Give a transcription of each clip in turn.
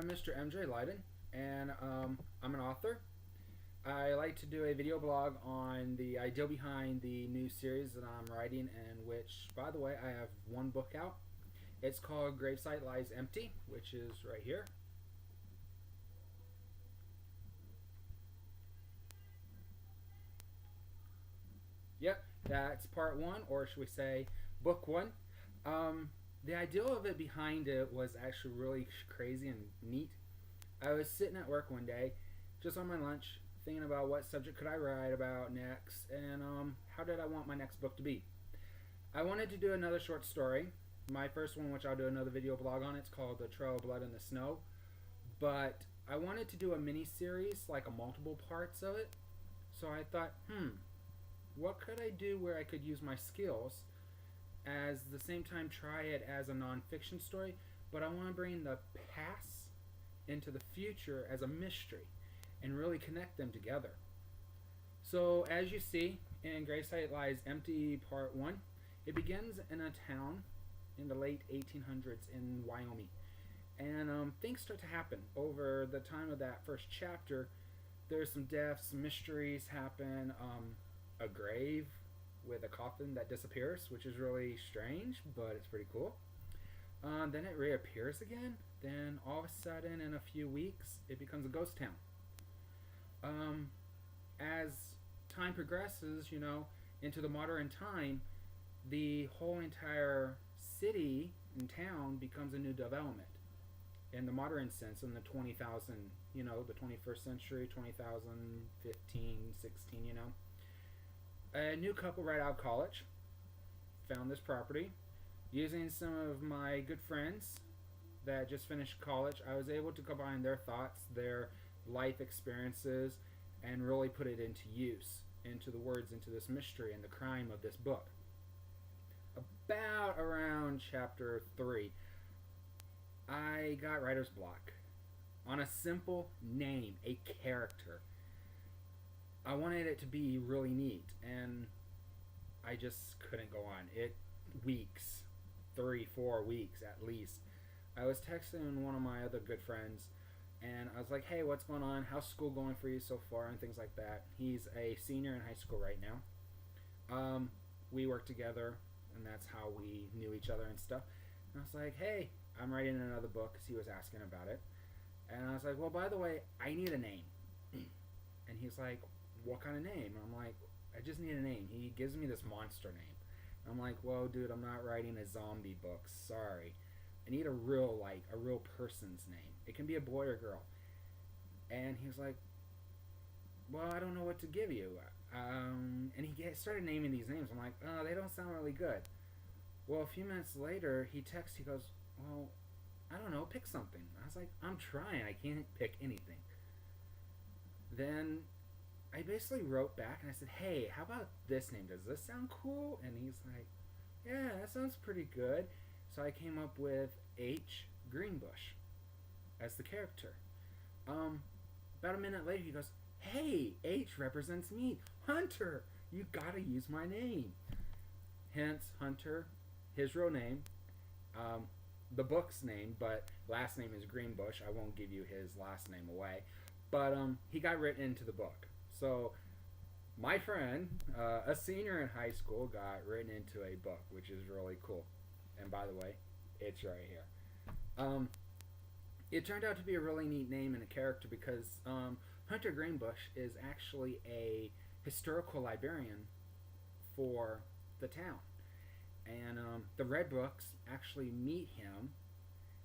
I'm Mr. MJ Leiden, and I'm an author. I like to do a video blog on the idea behind the new series that I'm writing, and which, by the way, I have one book out. It's called Gravesite Lies Empty, which is right here. Yep, that's part one, or should we say, book one. The idea of it behind it was actually really crazy and neat. I was sitting at work one day, just on my lunch, thinking about what subject could I write about next, and how did I want my next book to be. I wanted to do another short story. My first one, which I'll do another video blog on, it's called The Trail of Blood in the Snow. But I wanted to do a mini series, like a multiple parts of it. So I thought, what could I do where I could use my skills as the same time try it as a nonfiction story, but I want to bring the past into the future as a mystery and really connect them together. So as you see in Gravesite Lies Empty Part 1, it begins in a town in the late 1800s in Wyoming. And things start to happen over the time of that first chapter. There's some deaths, some mysteries happen, a grave with a coffin that disappears, which is really strange, but it's pretty cool. Then it reappears again. Then all of a sudden, in a few weeks, it becomes a ghost town. As time progresses, into the modern time, the whole entire city and town becomes a new development. In the modern sense, in the 20,000, the 21st century, 20,015, 16, A new couple right out of college found this property. Using some of my good friends that just finished college, I was able to combine their thoughts, their life experiences, and really put it into use, into the words, into this mystery and the crime of this book. About around chapter 3, I got writer's block on a simple name, a character. I wanted it to be really neat, and I just couldn't go on. Weeks, 3-4 weeks at least. I was texting one of my other good friends, and I was like, hey, what's going on? How's school going for you so far? And things like that. He's a senior in high school right now. We work together, and that's how we knew each other and stuff. And I was like, hey, I'm writing another book, because he was asking about it. And I was like, well, by the way, I need a name. And he's like, what kind of name? And I'm like, I just need a name. He gives me this monster name. I'm like, well, dude, I'm not writing a zombie book. Sorry. I need a real person's name. It can be a boy or girl. And he was like, well, I don't know what to give you. And he started naming these names. I'm like, oh, they don't sound really good. Well, a few minutes later, he texts, he goes, well, I don't know, pick something. I was like, I'm trying. I can't pick anything. Then I basically wrote back and I said, hey, how about this name? Does this sound cool? And he's like, yeah, that sounds pretty good. So I came up with H. Greenbush as the character. About a minute later, he goes, hey, H represents me. Hunter, you gotta use my name. Hence, Hunter, his real name, the book's name, but last name is Greenbush. I won't give you his last name away. But he got written into the book. So my friend, a senior in high school, got written into a book, which is really cool. And by the way, it's right here. It turned out to be a really neat name and a character because Hunter Greenbush is actually a historical librarian for the town. And the Red Books actually meet him,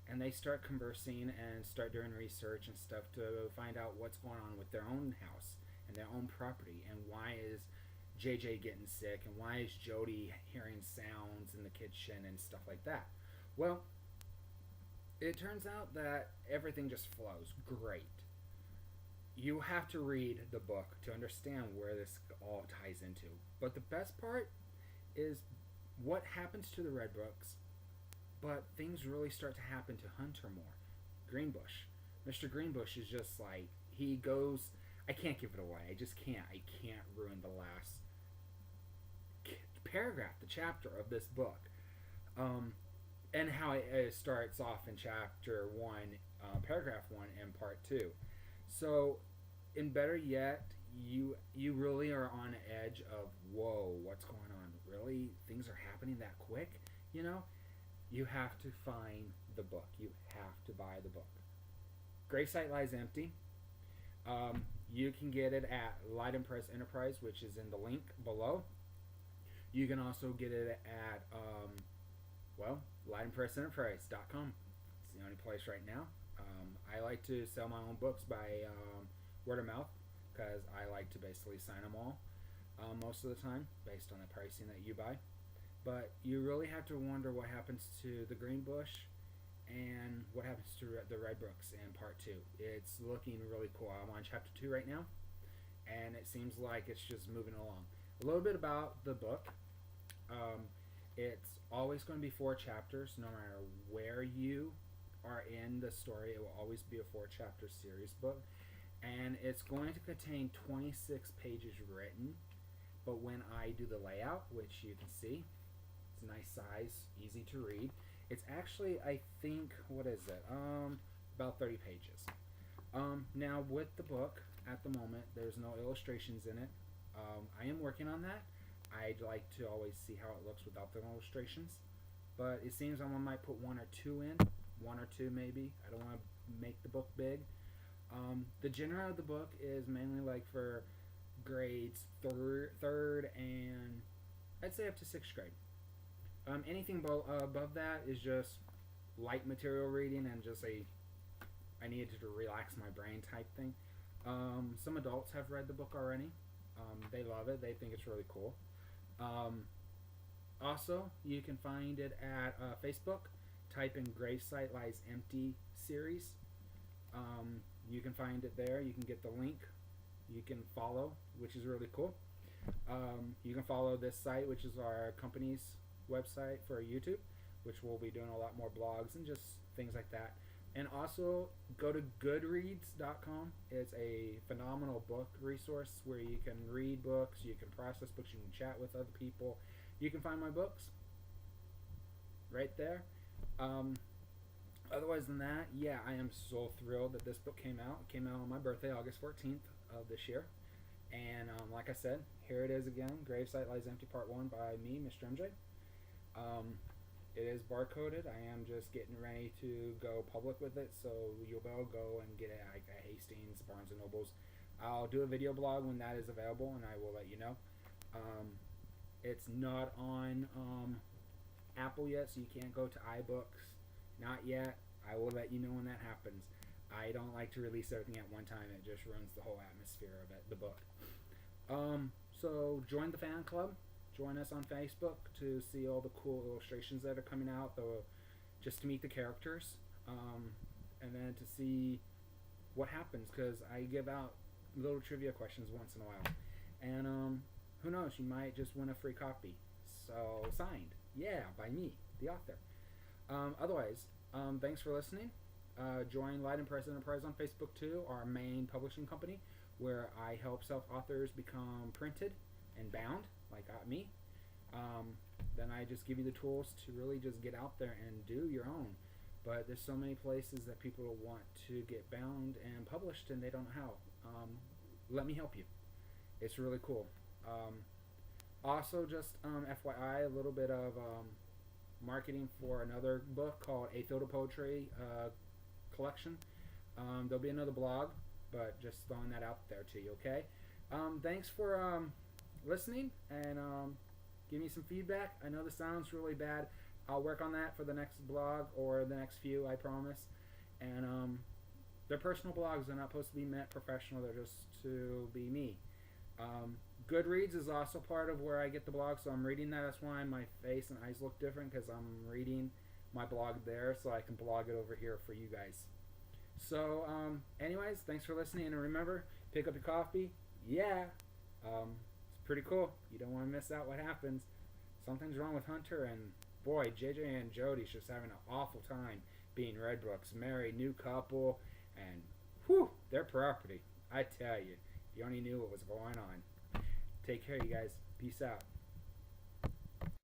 and they start conversing and start doing research and stuff to find out what's going on with their own house and their own property, and why is JJ getting sick, and why is Jody hearing sounds in the kitchen and stuff like that. Well, it turns out that everything just flows great. You have to read the book to understand where this all ties into. But the best part is what happens to the Red Books, but things really start to happen to Hunter more. Greenbush. Mr. Greenbush is just like, he goes, I can't give it away. I just can't. I can't ruin the last paragraph, the chapter of this book. and how it starts off in chapter 1, paragraph 1, and part 2. So, in better yet, you really are on the edge of, whoa, what's going on? Really, things are happening that quick? You know, you have to find the book. You have to buy the book. Gravesite Lies Empty. You can get it at Light and Press Enterprise, which is in the link below. You can also get it at lightandpressenterprise.com. It's the only place right now. I like to sell my own books by word of mouth, because I like to basically sign them all most of the time based on the pricing that you buy. But you really have to wonder what happens to the Green Bush and what happens to the Red Books in part 2. It's looking really cool. I'm on chapter 2 right now, and it seems like it's just moving along. A little bit about the book. It's always going to be 4 chapters, no matter where you are in the story. It will always be a 4-chapter series book, and it's going to contain 26 pages written. But when I do the layout, which you can see, it's a nice size, easy to read. It's actually, I think, what is it? About 30 pages. Now, with the book, at the moment, there's no illustrations in it. I am working on that. I'd like to always see how it looks without the illustrations. But it seems I might put 1 or 2 in. 1 or 2 maybe. I don't want to make the book big. The genre of the book is mainly like for grades 3rd and I'd say up to 6th grade. Anything above that is just light material reading and just I needed to relax my brain type thing. Some adults have read the book already. They love it. They think it's really cool. Also, you can find it at Facebook. Type in Gravesite Lies Empty series. You can find it there. You can get the link. You can follow, which is really cool. You can follow this site, which is our company's website for YouTube, which we'll be doing a lot more blogs and just things like that. And also go to goodreads.com. It's a phenomenal book resource where you can read books, you can process books, you can chat with other people. You can find my books right there. Otherwise than that, yeah, I am so thrilled that this book came out. It came out on my birthday, August 14th of this year. And like I said, here it is again, Gravesite Lies Empty Part 1 by me, Mr. MJ. It is barcoded. I am just getting ready to go public with it, so you'll be able to go and get it at Hastings, Barnes & Nobles. I'll do a video blog when that is available, and I will let you know. It's not on Apple yet, so you can't go to iBooks. Not yet. I will let you know when that happens. I don't like to release everything at one time. It just ruins the whole atmosphere of it, the book. So join the fan club. Join us on Facebook to see all the cool illustrations that are coming out, just to meet the characters, and then to see what happens, because I give out little trivia questions once in a while. And who knows, you might just win a free copy. So, signed. Yeah, by me, the author. Otherwise, thanks for listening. Join Light and Press Enterprise on Facebook too, our main publishing company, where I help self-authors become printed and bound, like me. Then I just give you the tools to really just get out there and do your own. But there's so many places that people want to get bound and published and they don't know how. Let me help you. It's really cool. Also, just FYI, a little bit of marketing for another book called A Field of Poetry collection. There'll be another blog, but just throwing that out there to you, okay? Thanks for listening, and give me some feedback. I know this sounds really bad. I'll work on that for the next blog or the next few, I promise. And they're personal blogs. They're not supposed to be meant professional. They're just to be me. Goodreads is also part of where I get the blog, so I'm reading that. That's why my face and eyes look different, because I'm reading my blog there, so I can blog it over here for you guys. So, anyways, thanks for listening, and remember, pick up your coffee. Yeah, it's pretty cool. You don't want to miss out what happens. Something's wrong with Hunter, and boy, JJ and Jody's just having an awful time being Redbrooks, married, new couple, and whew, their property. I tell you, if you only knew what was going on. Take care, you guys. Peace out.